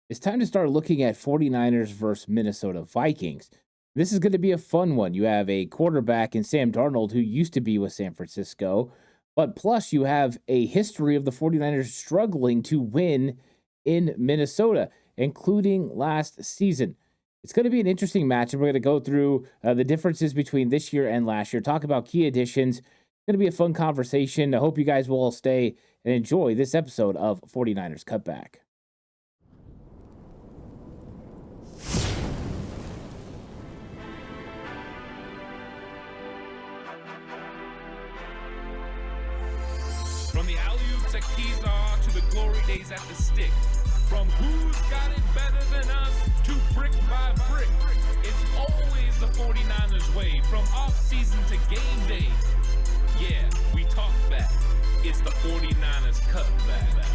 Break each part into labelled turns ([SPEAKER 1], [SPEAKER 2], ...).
[SPEAKER 1] It's time to start looking at 49ers versus Minnesota Vikings. This is going to be a fun one. You have a quarterback in Sam Darnold who used to be with San Francisco, but plus you have a history of the 49ers struggling to win in Minnesota, including last season. It's going to be an interesting match, and we're going to go through the differences between this year and last year, talk about key additions. It's going to be a fun conversation. I hope you guys will all stay and enjoy this episode of 49ers Cutback.
[SPEAKER 2] From the alley-oops at Kezar to the glory days at the stick. From who's got it better than us to brick by brick. It's always the 49ers way. From off-season to game day. Yeah, we talk back. It's the 49ers Cutback.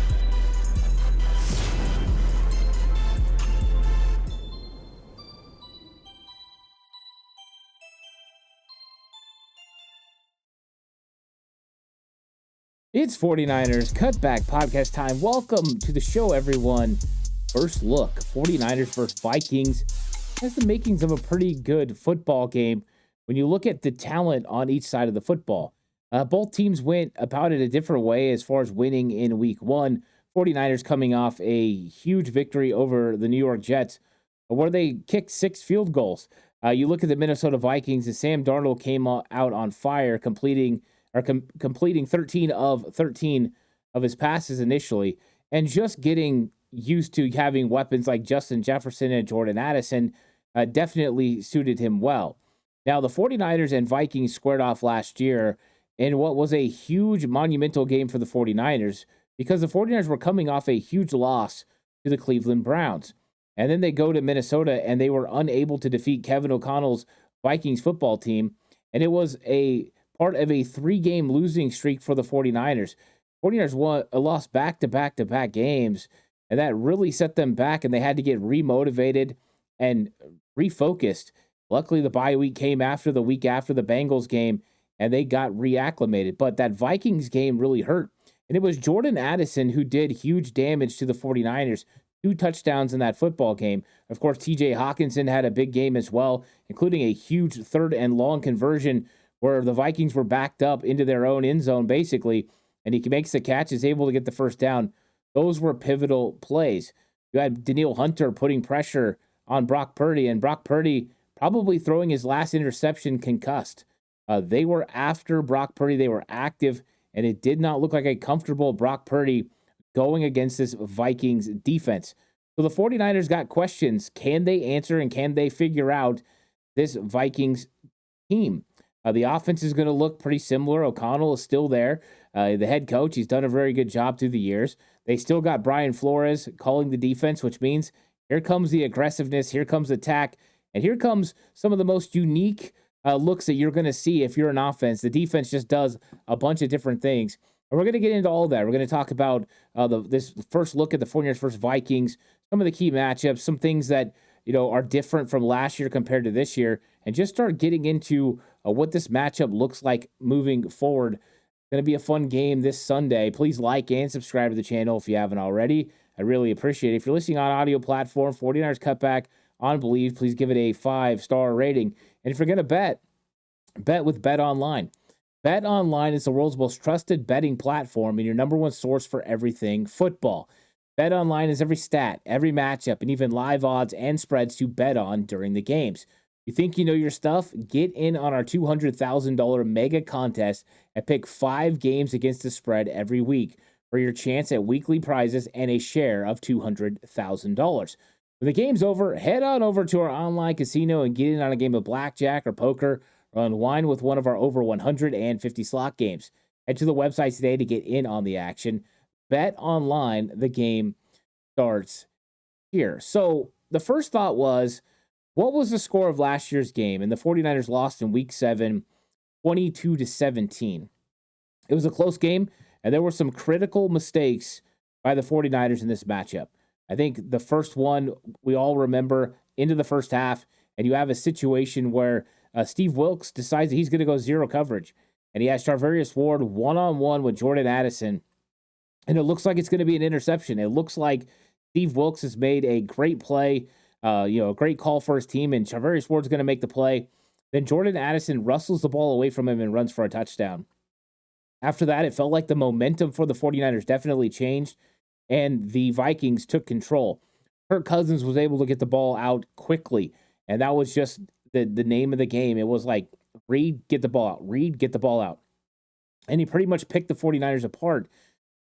[SPEAKER 1] It's 49ers Cutback podcast time. Welcome to the show, everyone. First look, 49ers versus Vikings has the makings of a pretty good football game when you look at the talent on each side of the football. Both teams went about it a different way as far as winning in week one. 49ers coming off a huge victory over the New York Jets, where they kicked 6 field goals. You look at the Minnesota Vikings, and Sam Darnold came out on fire, completing 13 of 13 of his passes initially, and just getting used to having weapons like Justin Jefferson and Jordan Addison definitely suited him well. Now, the 49ers and Vikings squared off last year in what was a huge monumental game for the 49ers because the 49ers were coming off a huge loss to the Cleveland Browns. And then they go to Minnesota and they were unable to defeat Kevin O'Connell's Vikings football team. And it was a part of a 3-game losing streak for the 49ers. 49ers lost back-to-back games, and that really set them back, and they had to get remotivated and refocused. Luckily, the bye week came after the week after the Bengals game, and they got reacclimated. But that Vikings game really hurt, and it was Jordan Addison who did huge damage to the 49ers. 2 touchdowns in that football game. Of course, TJ Hawkinson had a big game as well, including a huge 3rd and long conversion where the Vikings were backed up into their own end zone, basically, and he makes the catch, is able to get the first down. Those were pivotal plays. You had Danielle Hunter putting pressure on Brock Purdy, and Brock Purdy probably throwing his last interception concussed. They were after Brock Purdy. They were active, and it did not look like a comfortable Brock Purdy going against this Vikings defense. So the 49ers got questions. Can they answer, and can they figure out this Vikings team? The offense is going to look pretty similar. O'Connell is still there. The head coach, he's done a very good job through the years. They still got Brian Flores calling the defense, which means here comes the aggressiveness, here comes attack, and here comes some of the most unique looks that you're going to see if you're an offense. The defense just does a bunch of different things. And we're going to get into all that. We're going to talk about this first look at the 49ers versus Vikings, some of the key matchups, some things that are different from last year compared to this year, and just start getting into what this matchup looks like moving forward. Going to be a fun game this Sunday. Please like and subscribe to the channel if you haven't already. I really appreciate it. If you're listening on audio platform, 49ers Cutback on Believe, please give it a 5-star rating. And if you're going to bet with Bet Online. Bet Online is the world's most trusted betting platform and your number one source for everything football. Bet Online is every stat, every matchup, and even live odds and spreads to bet on during the games. You think you know your stuff? Get in on our $200,000 mega contest and pick 5 games against the spread every week for your chance at weekly prizes and a share of $200,000. When the game's over, head on over to our online casino and get in on a game of blackjack or poker or unwind with one of our over 150 slot games. Head to the website today to get in on the action. Bet Online, the game starts here. So the first thought was, what was the score of last year's game? And the 49ers lost in week 7, 22-17. It was a close game, and there were some critical mistakes by the 49ers in this matchup. I think the first one we all remember into the first half, and you have a situation where Steve Wilks decides that he's going to go zero coverage, and he has Charvarius Ward one-on-one with Jordan Addison, and it looks like it's going to be an interception. It looks like Steve Wilks has made a great play, a great call for his team, and Charvarius Ward's going to make the play. Then Jordan Addison wrestles the ball away from him and runs for a touchdown. After that, it felt like the momentum for the 49ers definitely changed, and the Vikings took control. Kirk Cousins was able to get the ball out quickly, and that was just the name of the game. It was like, Reed, get the ball out. Reed, get the ball out. And he pretty much picked the 49ers apart.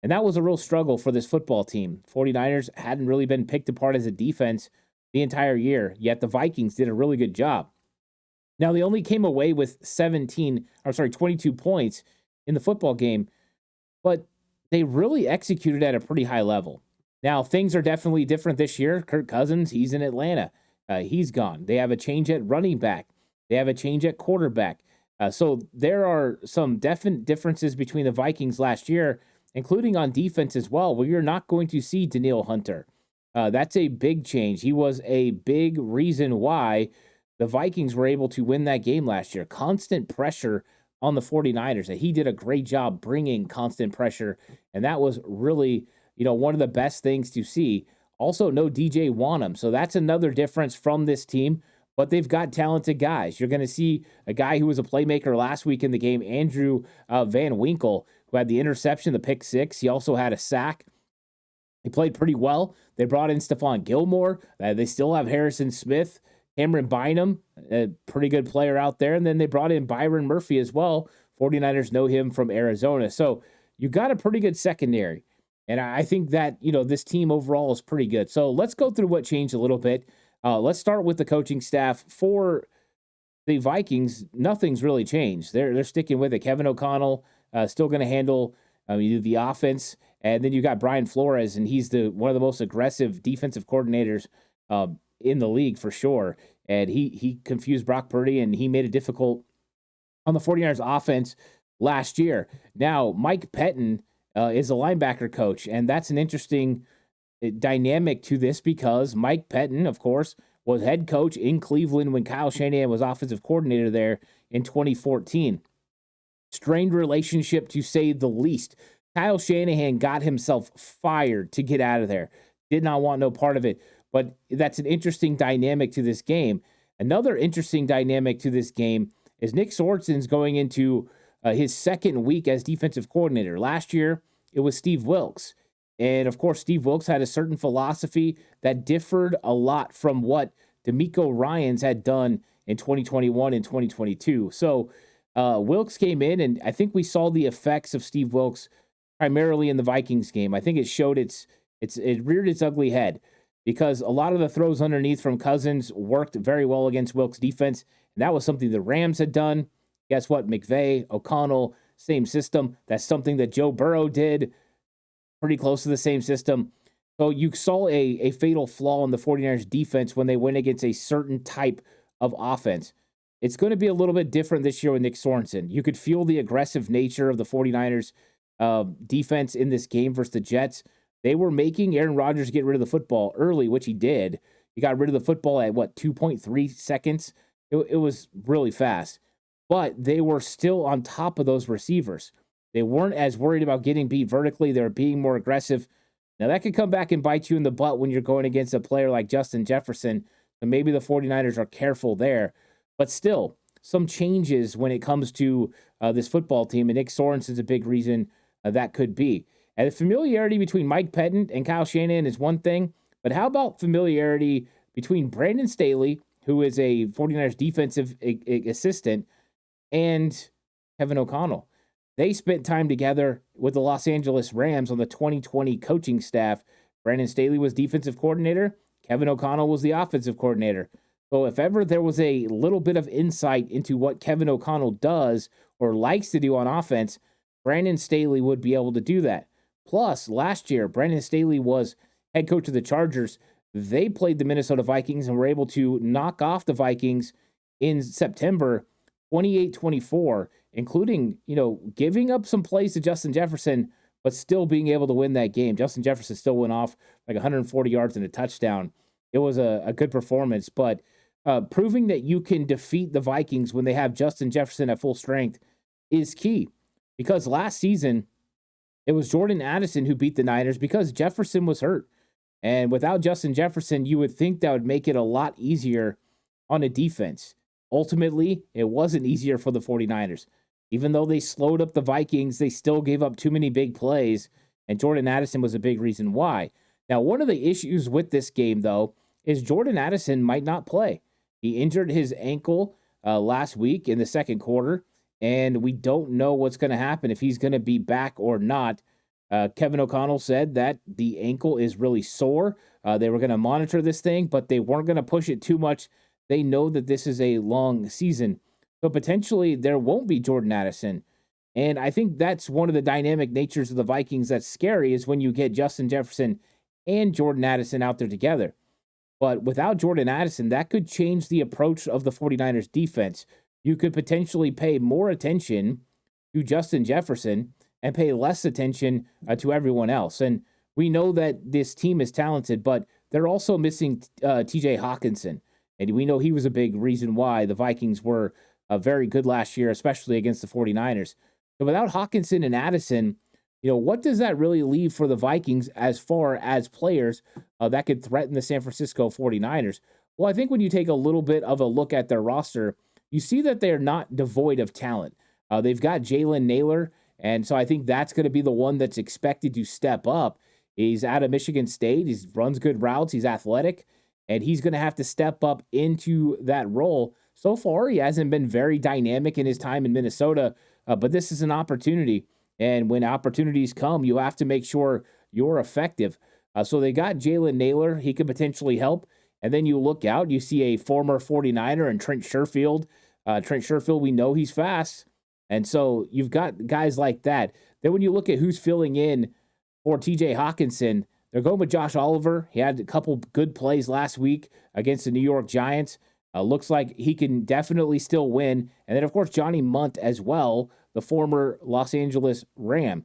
[SPEAKER 1] And that was a real struggle for this football team. 49ers hadn't really been picked apart as a defense the entire year, yet the Vikings did a really good job. Now, they only came away with 22 points in the football game, but they really executed at a pretty high level. Now, things are definitely different this year. Kirk Cousins, he's in Atlanta. He's gone. They have a change at running back. They have a change at quarterback. So there are some definite differences between the Vikings last year, including on defense as well, where you're not going to see Danielle Hunter. That's a big change. He was a big reason why the Vikings were able to win that game last year. Constant pressure on the 49ers. He did a great job bringing constant pressure, and that was really, one of the best things to see. Also, no DJ Wanham, so that's another difference from this team, but they've got talented guys. You're going to see a guy who was a playmaker last week in the game, Andrew Van Winkle, who had the interception, the pick six. He also had a sack. He played pretty well. They brought in Stephon Gilmore. They still have Harrison Smith, Cameron Bynum, a pretty good player out there. And then they brought in Byron Murphy as well. 49ers know him from Arizona. So you got a pretty good secondary. And I think that, this team overall is pretty good. So let's go through what changed a little bit. Let's start with the coaching staff. For the Vikings, nothing's really changed. They're sticking with it. Kevin O'Connell still going to handle the offense. And then you got Brian Flores, and he's one of the most aggressive defensive coordinators in the league for sure. And he confused Brock Purdy, and he made it difficult on the 49ers offense last year. Now, Mike Pettin is a linebacker coach, and that's an interesting dynamic to this because Mike Pettin, of course, was head coach in Cleveland when Kyle Shanahan was offensive coordinator there in 2014. Strained relationship, to say the least. Kyle Shanahan got himself fired to get out of there. Did not want no part of it. But that's an interesting dynamic to this game. Another interesting dynamic to this game is Nick Sorensen's going into his second week as defensive coordinator. Last year, it was Steve Wilks. And, of course, Steve Wilks had a certain philosophy that differed a lot from what DeMeco Ryans had done in 2021 and 2022. So Wilks came in, and I think we saw the effects of Steve Wilks primarily in the Vikings game. I think it showed it reared its ugly head because a lot of the throws underneath from Cousins worked very well against Wilks' defense, and that was something the Rams had done. Guess what? McVay, O'Connell, same system. That's something that Joe Burrow did, pretty close to the same system. So you saw a fatal flaw in the 49ers defense when they went against a certain type of offense. It's going to be a little bit different this year with Nick Sorensen. You could feel the aggressive nature of the 49ers defense in this game versus the Jets. They were making Aaron Rodgers get rid of the football early, which he did. He got rid of the football at 2.3 seconds. It was really fast. But they were still on top of those receivers. They weren't as worried about getting beat vertically. They were being more aggressive. Now, that could come back and bite you in the butt when you're going against a player like Justin Jefferson. So maybe the 49ers are careful there. But still, some changes when it comes to this football team. And Nick Sorensen's a big reason that could be. And the familiarity between Mike Pettin and Kyle Shanahan is one thing. But how about familiarity between Brandon Staley, who is a 49ers defensive assistant, and Kevin O'Connell? They spent time together with the Los Angeles Rams on the 2020 coaching staff. Brandon Staley was defensive coordinator. Kevin O'Connell was the offensive coordinator. So if ever there was a little bit of insight into what Kevin O'Connell does or likes to do on offense, Brandon Staley would be able to do that. Plus, last year, Brandon Staley was head coach of the Chargers. They played the Minnesota Vikings and were able to knock off the Vikings in September 28-24, including, giving up some plays to Justin Jefferson, but still being able to win that game. Justin Jefferson still went off like 140 yards and a touchdown. It was a good performance, but proving that you can defeat the Vikings when they have Justin Jefferson at full strength is key. Because last season, it was Jordan Addison who beat the Niners because Jefferson was hurt. And without Justin Jefferson, you would think that would make it a lot easier on a defense. Ultimately, it wasn't easier for the 49ers. Even though they slowed up the Vikings, they still gave up too many big plays, and Jordan Addison was a big reason why. Now, one of the issues with this game, though, is Jordan Addison might not play. He injured his ankle last week in the second quarter, and we don't know what's going to happen if he's going to be back or not. Kevin O'Connell said that the ankle is really sore. They were going to monitor this thing, but they weren't going to push it too much. They know that this is a long season. So potentially there won't be Jordan Addison. And I think that's one of the dynamic natures of the Vikings that's scary is when you get Justin Jefferson and Jordan Addison out there together. But without Jordan Addison, that could change the approach of the 49ers defense. You could potentially pay more attention to Justin Jefferson and pay less attention to everyone else. And we know that this team is talented, but they're also missing TJ Hawkinson. And we know he was a big reason why the Vikings were very good last year, especially against the 49ers. So without Hawkinson and Addison, what does that really leave for the Vikings as far as players that could threaten the San Francisco 49ers? Well, I think when you take a little bit of a look at their roster, you see that they're not devoid of talent. They've got Jalen Naylor, and so I think that's going to be the one that's expected to step up. He's out of Michigan State. He runs good routes. He's athletic, and he's going to have to step up into that role. So far, he hasn't been very dynamic in his time in Minnesota, but this is an opportunity. And when opportunities come, you have to make sure you're effective. So they got Jalen Naylor. He could potentially help. And then you look out, you see a former 49er and Trent Sherfield. Trent Sherfield, we know he's fast. And so you've got guys like that. Then when you look at who's filling in for TJ Hawkinson, they're going with Josh Oliver. He had a couple good plays last week against the New York Giants. Looks like he can definitely still win. And then, of course, Johnny Munt as well, the former Los Angeles Ram.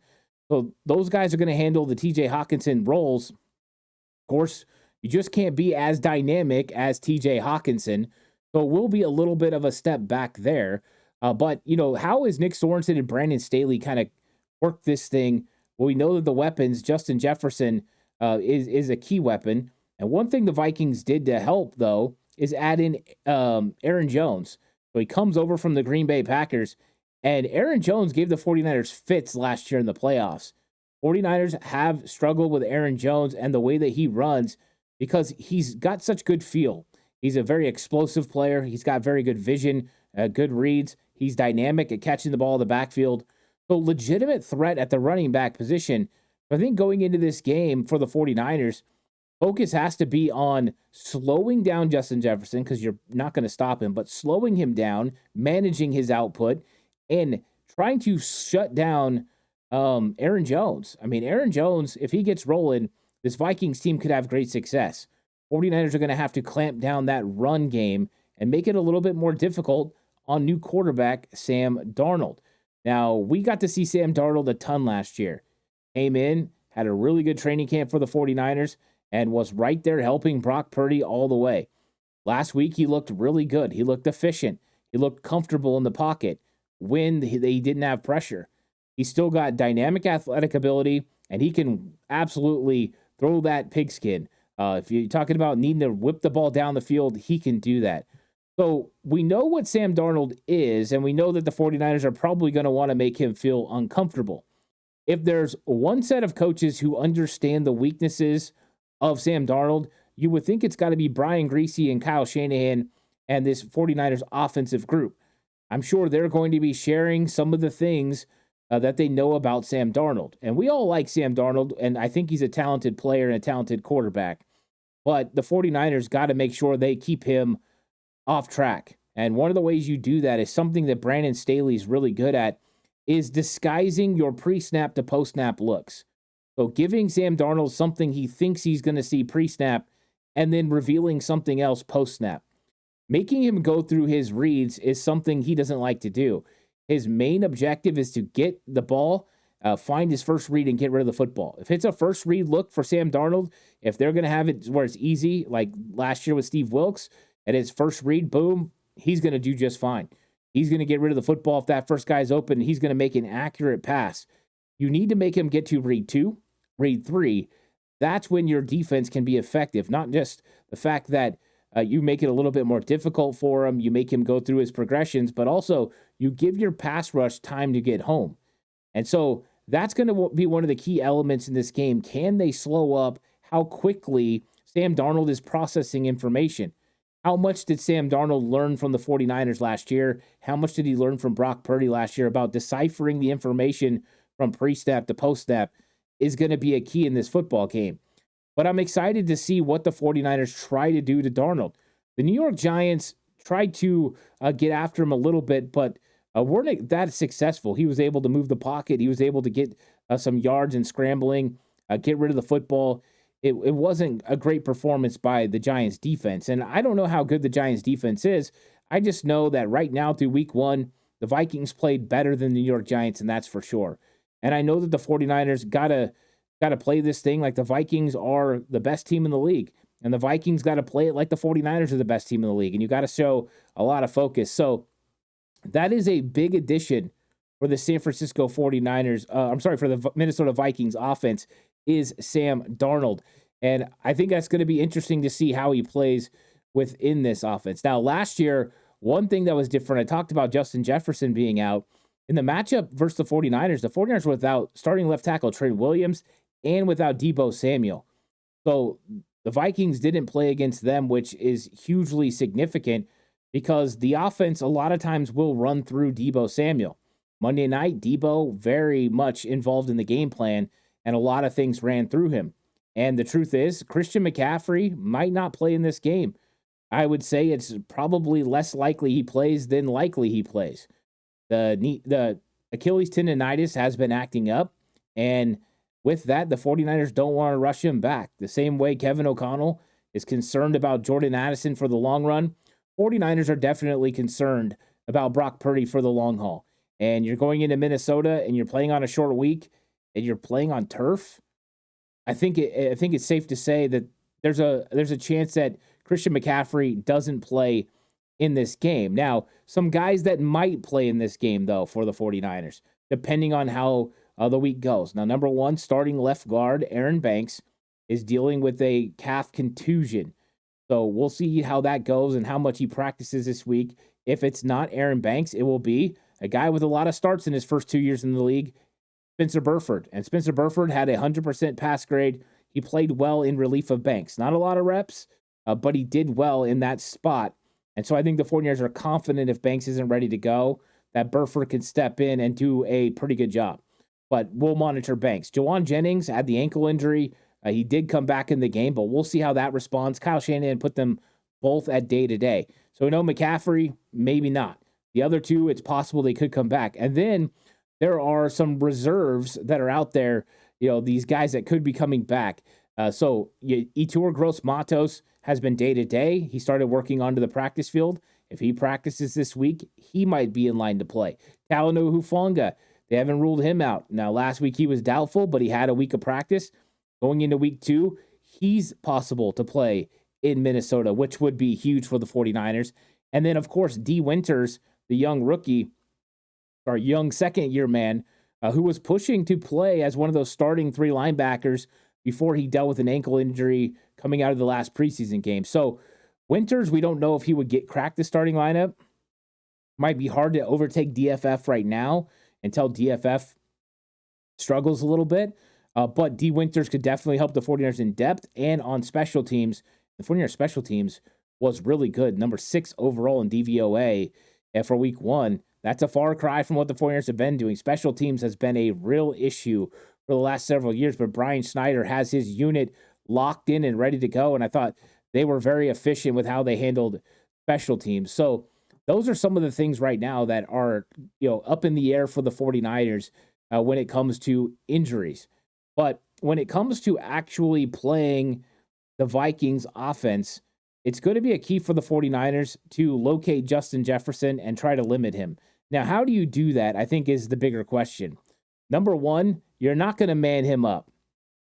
[SPEAKER 1] So those guys are going to handle the TJ Hawkinson roles. Of course, you just can't be as dynamic as TJ Hawkinson. So it will be a little bit of a step back there. But, how is Nick Sorensen and Brandon Staley kind of work this thing? Well, we know that the weapons, Justin Jefferson is a key weapon. And one thing the Vikings did to help, though, is add in Aaron Jones. So he comes over from the Green Bay Packers, and Aaron Jones gave the 49ers fits last year in the playoffs. 49ers have struggled with Aaron Jones and the way that he runs because he's got such good feel. He's a very explosive player. He's got very good vision, good reads. He's dynamic at catching the ball in the backfield. So legitimate threat at the running back position. I think going into this game for the 49ers, focus has to be on slowing down Justin Jefferson because you're not going to stop him, but slowing him down, managing his output, and trying to shut down Aaron Jones. I mean, Aaron Jones, if he gets rolling, this Vikings team could have great success. 49ers are going to have to clamp down that run game and make it a little bit more difficult on new quarterback Sam Darnold. Now, we got to see Sam Darnold a ton last year. Came in, had a really good training camp for the 49ers, and was right there helping Brock Purdy all the way. Last week, he looked really good. He looked efficient. He looked comfortable in the pocket when he didn't have pressure. He's still got dynamic athletic ability, and he can absolutely throw that pigskin. If you're talking about needing to whip the ball down the field, he can do that. So we know what Sam Darnold is, and we know that the 49ers are probably going to want to make him feel uncomfortable. If there's one set of coaches who understand the weaknesses of Sam Darnold, you would think it's got to be Brian Griese and Kyle Shanahan and this 49ers offensive group. I'm sure they're going to be sharing some of the things that they know about Sam Darnold. And we all like Sam Darnold, and I think he's a talented player and a talented quarterback. But the 49ers got to make sure they keep him off track. And one of the ways you do that is something that Brandon Staley is really good at, is disguising your pre-snap to post-snap looks. So giving Sam Darnold something he thinks he's going to see pre-snap and then revealing something else post-snap. Making him go through his reads is something he doesn't like to do. His main objective is to get the ball, find his first read, and get rid of the football. If it's a first read look for Sam Darnold, if they're going to have it where it's easy, like last year with Steve Wilkes, and his first read, boom, he's going to do just fine. He's going to get rid of the football if that first guy's open. He's going to make an accurate pass. You need to make him get to read 2, read 3, that's when your defense can be effective. Not just the fact that you make it a little bit more difficult for him, you make him go through his progressions, but also you give your pass rush time to get home. And so that's going to be one of the key elements in this game. Can they slow up how quickly Sam Darnold is processing information? How much did Sam Darnold learn from the 49ers last year? How much did he learn from Brock Purdy last year about deciphering the information from pre-snap to post-snap is going to be a key in this football game. But I'm excited to see what the 49ers try to do to Darnold. The New York Giants tried to get after him a little bit, but weren't that successful. He was able to move the pocket. He was able to get some yards and scrambling, get rid of the football. It wasn't a great performance by the Giants defense. And I don't know how good the Giants defense is. I just know that right now through week 1, the Vikings played better than the New York Giants, and that's for sure. And I know that the 49ers gotta play this thing like the Vikings are the best team in the league. And the Vikings got to play it like the 49ers are the best team in the league. And you got to show a lot of focus. So that is a big addition for the San Francisco 49ers. For the Minnesota Vikings offense is Sam Darnold. And I think that's going to be interesting to see how he plays within this offense. Now, last year, one thing that was different, I talked about Justin Jefferson being out. In the matchup versus the 49ers were without starting left tackle Trent Williams and without Deebo Samuel. So the Vikings didn't play against them, which is hugely significant because the offense a lot of times will run through Deebo Samuel. Monday night, Deebo very much involved in the game plan, and a lot of things ran through him. And the truth is, Christian McCaffrey might not play in this game. I would say it's probably less likely he plays than likely he plays. The Achilles tendonitis has been acting up, and with that, the 49ers don't want to rush him back. The same way Kevin O'Connell is concerned about Jordan Addison for the long run, 49ers are definitely concerned about Brock Purdy for the long haul. And you're going into Minnesota and you're playing on a short week and you're playing on turf. I think it's safe to say that there's a chance that Christian McCaffrey doesn't play in this game. Now, some guys that might play in this game, though, for the 49ers, depending on how the week goes. Now, number one, starting left guard, Aaron Banks, is dealing with a calf contusion. So we'll see how that goes and how much he practices this week. If it's not Aaron Banks, it will be a guy with a lot of starts in his first 2 years in the league, Spencer Burford. And Spencer Burford had a 100% pass grade. He played well in relief of Banks. Not a lot of reps, but he did well in that spot. And so I think the 49ers are confident if Banks isn't ready to go, that Burford can step in and do a pretty good job. But we'll monitor Banks. Jawan Jennings had the ankle injury. He did come back in the game, but we'll see how that responds. Kyle Shanahan put them both at day-to-day. So we know McCaffrey, maybe not. The other two, it's possible they could come back. And then there are some reserves that are out there, these guys that could be coming back. So Yetur Gross-Matos has been day-to-day. He started working onto the practice field. If he practices this week, he might be in line to play. Talanoa Hufanga, they haven't ruled him out. Now, last week he was doubtful, but he had a week of practice. Going into week 2, he's possible to play in Minnesota, which would be huge for the 49ers. And then, of course, D. Winters, the young rookie, or young second-year man, who was pushing to play as one of those starting 3 linebackers before he dealt with an ankle injury coming out of the last preseason game. So Winters, we don't know if he would crack the starting lineup. Might be hard to overtake DFF right now until DFF struggles a little bit. But D. Winters could definitely help the 49ers in depth and on special teams. The 49ers special teams was really good. Number 6 overall in DVOA for week 1. That's a far cry from what the 49ers have been doing. Special teams has been a real issue for the last several years, but Brian Snyder has his unit locked in and ready to go, and I thought they were very efficient with how they handled special teams. So those are some of the things right now that are up in the air for the 49ers when it comes to injuries. But when it comes to actually playing the Vikings offense, it's going to be a key for the 49ers to locate Justin Jefferson and try to limit him. Now, how do you do that, I think, is the bigger question. Number one, you're not going to man him up,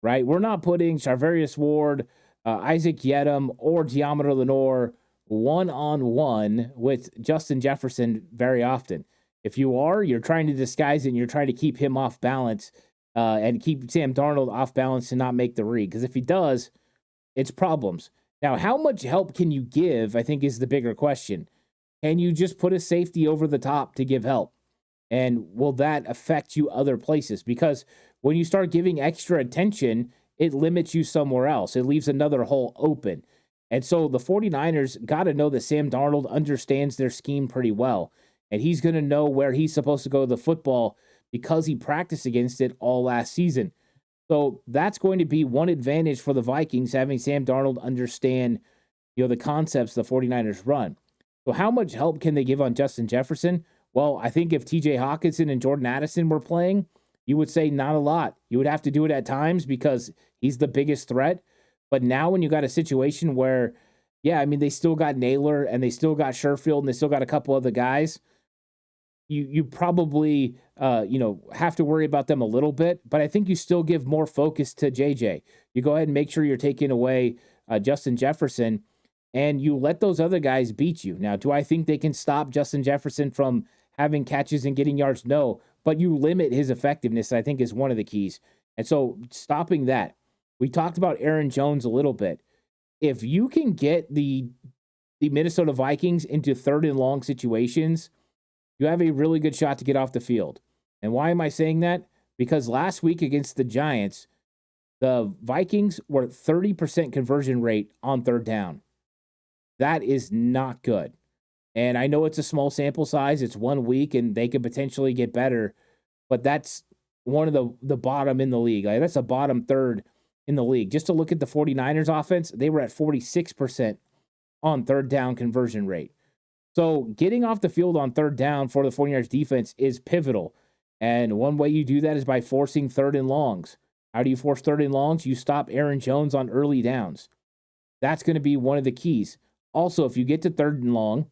[SPEAKER 1] right? We're not putting Charvarius Ward, Isaac Yedem, or Deommodore Lenoir one-on-one with Justin Jefferson very often. If you are, you're trying to disguise it and you're trying to keep him off balance and keep Sam Darnold off balance and not make the read. Because if he does, it's problems. Now, how much help can you give, I think, is the bigger question. Can you just put a safety over the top to give help? And will that affect you other places? Because when you start giving extra attention, it limits you somewhere else. It leaves another hole open. And so the 49ers got to know that Sam Darnold understands their scheme pretty well. And he's going to know where he's supposed to go with the football because he practiced against it all last season. So that's going to be one advantage for the Vikings, having Sam Darnold understand, the concepts the 49ers run. So how much help can they give on Justin Jefferson? Well, I think if TJ Hawkinson and Jordan Addison were playing, you would say not a lot. You would have to do it at times because he's the biggest threat. But now when you got a situation where, they still got Naylor and they still got Sherfield and they still got a couple other guys, you probably, have to worry about them a little bit. But I think you still give more focus to JJ. You go ahead and make sure you're taking away Justin Jefferson and you let those other guys beat you. Now, do I think they can stop Justin Jefferson from having catches and getting yards? No, but you limit his effectiveness, I think, is one of the keys. And so stopping that. We talked about Aaron Jones a little bit. If you can get the Minnesota Vikings into third and long situations, you have a really good shot to get off the field. And why am I saying that? Because last week against the Giants, the Vikings were 30% conversion rate on third down. That is not good. And I know it's a small sample size. It's 1 week, and they could potentially get better. But that's one of the bottom in the league. Like, that's a bottom third in the league. Just to look at the 49ers offense, they were at 46% on third down conversion rate. So getting off the field on third down for the 49ers defense is pivotal. And one way you do that is by forcing third and longs. How do you force third and longs? You stop Aaron Jones on early downs. That's going to be one of the keys. Also, if you get to third and long,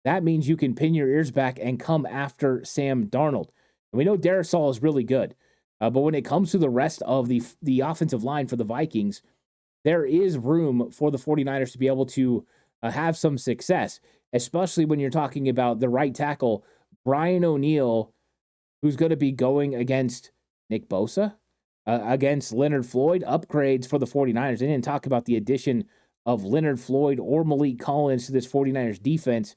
[SPEAKER 1] that means you can pin your ears back and come after Sam Darnold. And we know Darisaw is really good. But when it comes to the rest of the offensive line for the Vikings, there is room for the 49ers to be able to have some success, especially when you're talking about the right tackle, Brian O'Neill, who's going to be going against Nick Bosa, against Leonard Floyd. Upgrades for the 49ers. They didn't talk about the addition of Leonard Floyd or Malik Collins to this 49ers defense,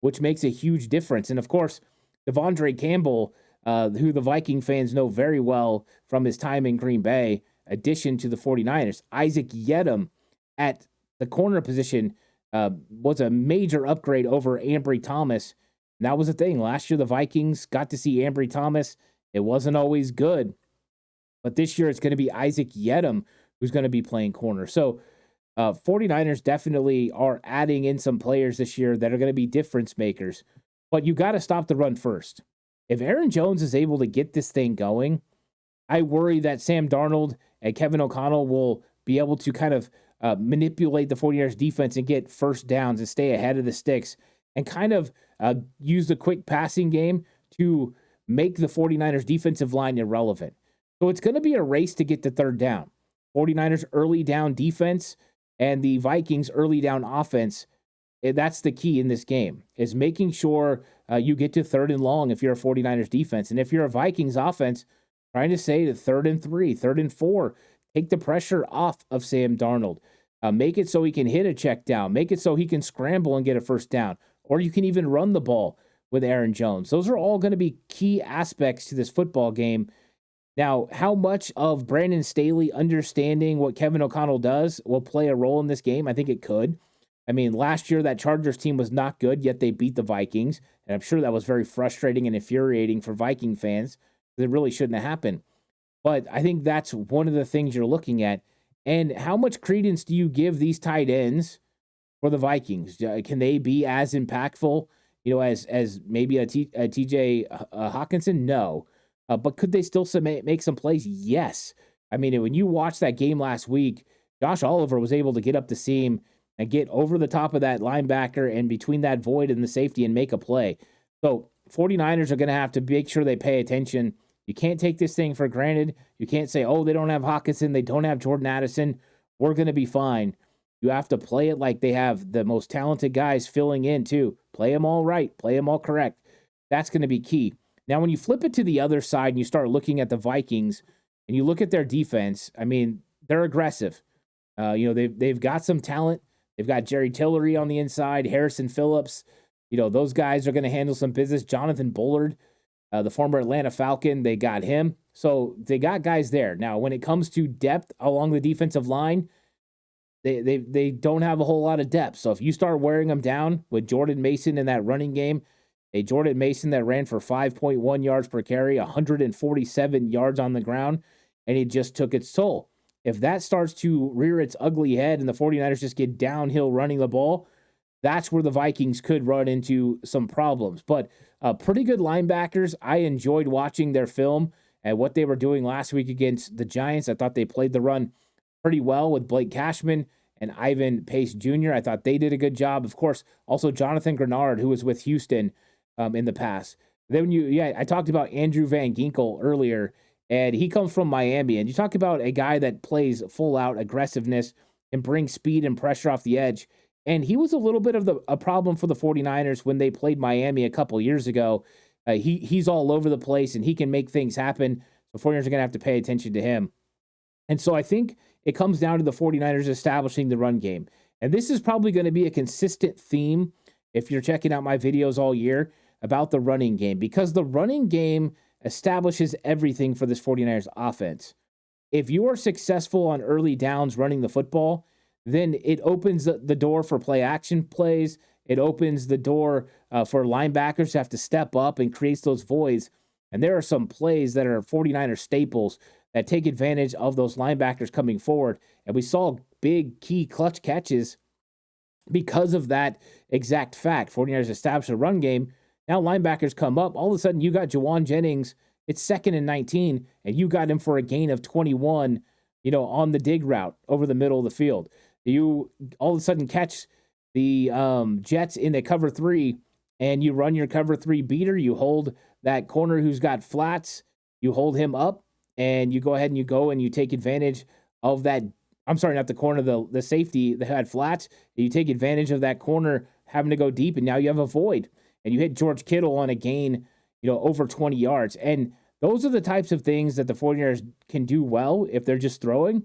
[SPEAKER 1] which makes a huge difference. And, of course, Devondre Campbell, who the Viking fans know very well from his time in Green Bay, addition to the 49ers. Isaac Yedem at the corner position was a major upgrade over Ambry Thomas. And that was the thing. Last year, the Vikings got to see Ambry Thomas. It wasn't always good. But this year, it's going to be Isaac Yedem who's going to be playing corner. So 49ers definitely are adding in some players this year that are going to be difference makers. But you got to stop the run first. If Aaron Jones is able to get this thing going, I worry that Sam Darnold and Kevin O'Connell will be able to kind of manipulate the 49ers defense and get first downs and stay ahead of the sticks and kind of use the quick passing game to make the 49ers defensive line irrelevant. So it's going to be a race to get to third down. 49ers early down defense and the Vikings early down offense. That's the key in this game, is making sure you get to third and long if you're a 49ers defense. And if you're a Vikings offense, trying to say to 3rd and 3, 3rd and 4, take the pressure off of Sam Darnold. Make it so he can hit a check down. Make it so he can scramble and get a first down. Or you can even run the ball with Aaron Jones. Those are all going to be key aspects to this football game. Now, how much of Brandon Staley understanding what Kevin O'Connell does will play a role in this game? I think it could. I mean, last year that Chargers team was not good, yet they beat the Vikings. And I'm sure that was very frustrating and infuriating for Viking fans. It really shouldn't have happened. But I think that's one of the things you're looking at. And how much credence do you give these tight ends for the Vikings? Can they be as impactful, as maybe a TJ Hawkinson? No. But could they still make some plays? Yes. I mean, when you watch that game last week, Josh Oliver was able to get up the seam and get over the top of that linebacker and between that void and the safety and make a play. So 49ers are going to have to make sure they pay attention. You can't take this thing for granted. You can't say, oh, they don't have Hawkinson, they don't have Jordan Addison, we're going to be fine. You have to play it like they have the most talented guys filling in too. Play them all right. Play them all correct. That's going to be key. Now, when you flip it to the other side and you start looking at the Vikings, and you look at their defense, I mean, they're aggressive. They've got some talent. They've got Jerry Tillery on the inside, Harrison Phillips. Those guys are going to handle some business. Jonathan Bullard, the former Atlanta Falcon, they got him. So they got guys there. Now, when it comes to depth along the defensive line, they don't have a whole lot of depth. So if you start wearing them down with Jordan Mason in that running game, a Jordan Mason that ran for 5.1 yards per carry, 147 yards on the ground, and it just took its toll. If that starts to rear its ugly head and the 49ers just get downhill running the ball, that's where the Vikings could run into some problems. But pretty good linebackers. I enjoyed watching their film and what they were doing last week against the Giants. I thought they played the run pretty well with Blake Cashman and Ivan Pace Jr. I thought they did a good job. Of course, also Jonathan Grenard, who was with Houston in the past. Then I talked about Andrew Van Ginkel earlier, and he comes from Miami. And you talk about a guy that plays full out aggressiveness and brings speed and pressure off the edge. And he was a little bit of a problem for the 49ers when they played Miami a couple years ago. He's all over the place, and he can make things happen. The 49ers are going to have to pay attention to him. And so I think it comes down to the 49ers establishing the run game. And this is probably going to be a consistent theme if you're checking out my videos all year about the running game, because the running game establishes everything for this 49ers offense. If you are successful on early downs running the football, then it opens the door for play action plays. It opens the door for linebackers to have to step up and creates those voids. And there are some plays that are 49er staples that take advantage of those linebackers coming forward. And we saw big, key, clutch catches because of that exact fact. 49ers established a run game. Now linebackers come up. All of a sudden, you got Jawan Jennings. It's 2nd and 19, and you got him for a gain of 21, on the dig route over the middle of the field. You all of a sudden catch the Jets in a cover 3, and you run your cover 3 beater. You hold that corner who's got flats. You hold him up, and you go ahead and you take advantage of that. I'm sorry, not the corner, the safety that had flats. You take advantage of that corner having to go deep, and now you have a void. And you hit George Kittle on a gain, over 20 yards. And those are the types of things that the 49ers can do well if they're just throwing.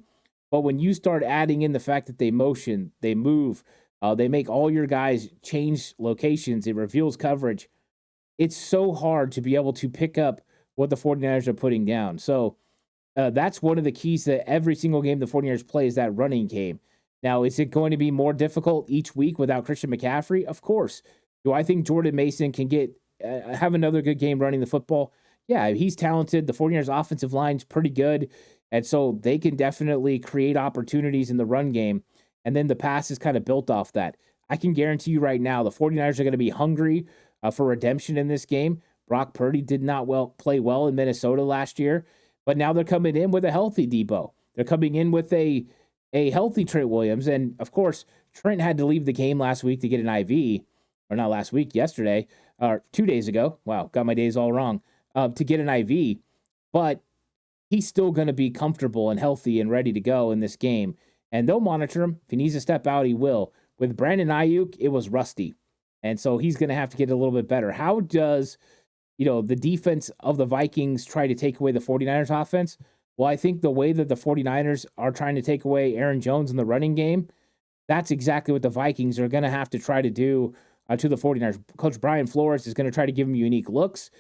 [SPEAKER 1] But when you start adding in the fact that they motion, they move, they make all your guys change locations, it reveals coverage, it's so hard to be able to pick up what the 49ers are putting down. So that's one of the keys to every single game the 49ers play is that running game. Now, is it going to be more difficult each week without Christian McCaffrey? Of course. Do I think Jordan Mason can have another good game running the football? Yeah, he's talented. The 49ers offensive line's pretty good. And so they can definitely create opportunities in the run game. And then the pass is kind of built off that. I can guarantee you right now, the 49ers are going to be hungry for redemption in this game. Brock Purdy did not play well in Minnesota last year, but now they're coming in with a healthy Debo. They're coming in with a healthy Trent Williams. And of course, Trent had to leave the game last week to get an IV, or not last week, yesterday, or 2 days ago. Wow, got my days all wrong, to get an IV. But he's still going to be comfortable and healthy and ready to go in this game. And they'll monitor him. If he needs to step out, he will. With Brandon Ayuk, it was rusty. And so he's going to have to get a little bit better. How does, the defense of the Vikings try to take away the 49ers offense? Well, I think the way that the 49ers are trying to take away Aaron Jones in the running game, that's exactly what the Vikings are going to have to try to do to the 49ers. Coach Brian Flores is going to try to give them unique looks,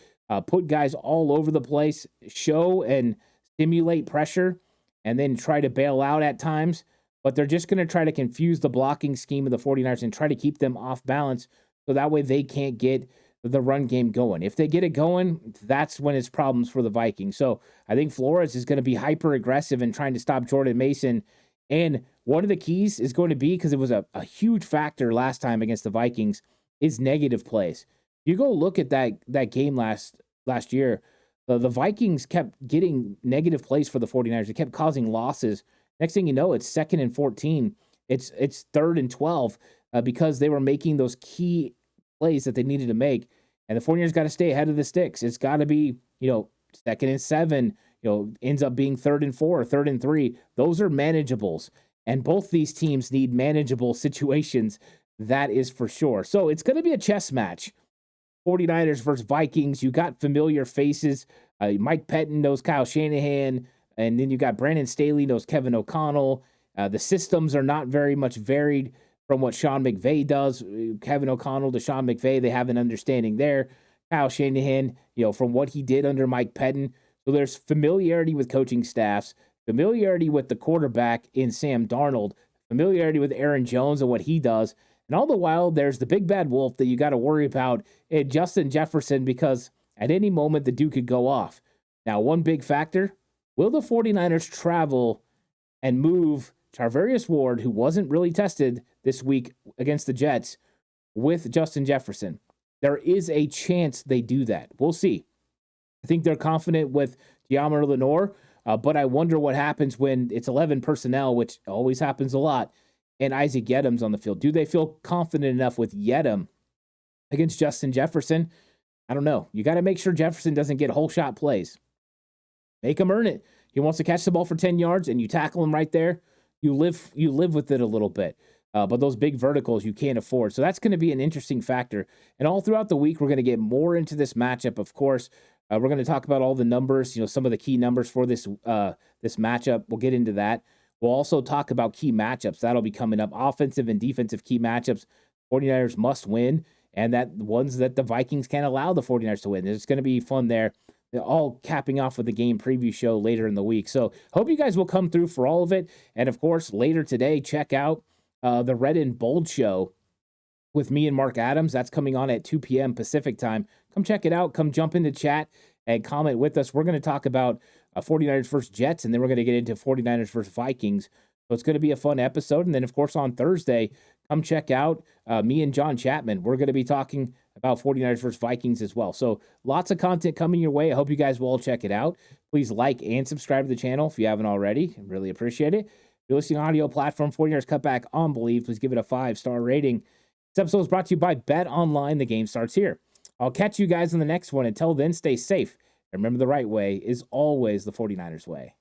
[SPEAKER 1] put guys all over the place, show and stimulate pressure, and then try to bail out at times. But they're just going to try to confuse the blocking scheme of the 49ers and try to keep them off balance so that way they can't get the run game going. If they get it going, that's when it's problems for the Vikings. So I think Flores is going to be hyper aggressive in trying to stop Jordan Mason. And one of the keys is going to be, because it was a huge factor last time against the Vikings, is negative plays. You go look at that game last year, the Vikings kept getting negative plays for the 49ers. It kept causing losses. Next thing you know, it's 2nd and 14. It's 3rd and 12 because they were making those key plays that they needed to make. And the 49ers got to stay ahead of the sticks. It's got to be, 2nd and 7, ends up being 3rd and 4, 3rd and 3. Those are manageables. And both these teams need manageable situations. That is for sure. So it's going to be a chess match. 49ers versus Vikings. You got familiar faces. Mike Pettin knows Kyle Shanahan. And then you got Brandon Staley knows Kevin O'Connell. The systems are not very much varied from what Sean McVay does. Kevin O'Connell to Sean McVay, they have an understanding there. Kyle Shanahan, from what he did under Mike Pettin. So there's familiarity with coaching staffs, familiarity with the quarterback in Sam Darnold, familiarity with Aaron Jones and what he does. And all the while, there's the big bad wolf that you got to worry about in Justin Jefferson, because at any moment, the dude could go off. Now, one big factor, will the 49ers travel and move Charvarius Ward, who wasn't really tested this week against the Jets, with Justin Jefferson? There is a chance they do that. We'll see. I think they're confident with Deommodore Lenoir, but I wonder what happens when it's 11 personnel, which always happens a lot, and Isaac Yedem's on the field. Do they feel confident enough with Yedem against Justin Jefferson? I don't know. You got to make sure Jefferson doesn't get whole shot plays. Make him earn it. He wants to catch the ball for 10 yards, and you tackle him right there. You live with it a little bit. But those big verticals you can't afford. So that's going to be an interesting factor. And all throughout the week, we're going to get more into this matchup, of course. We're going to talk about all the numbers, some of the key numbers for this matchup. We'll get into that. We'll also talk about key matchups. That'll be coming up. Offensive and defensive key matchups. 49ers must win, and that ones that the Vikings can't allow the 49ers to win. It's going to be fun there. They're all capping off with the game preview show later in the week. So hope you guys will come through for all of it. And, of course, later today, check out the Red and Bold Show with me and Mark Adams. That's coming on at 2 p.m. Pacific time. Come check it out. Come jump into chat and comment with us. We're going to talk about 49ers versus Jets, and then we're going to get into 49ers versus Vikings. So it's going to be a fun episode. And then, of course, on Thursday, come check out me and John Chapman. We're going to be talking about 49ers versus Vikings as well. So lots of content coming your way. I hope you guys will all check it out. Please like and subscribe to the channel if you haven't already. I really appreciate it. If you're listening on audio platform, 49ers Cutback on Believe, please give it a 5-star rating. This episode is brought to you by Bet Online. The game starts here. I'll catch you guys in the next one. Until then, stay safe. And remember, the right way is always the 49ers way.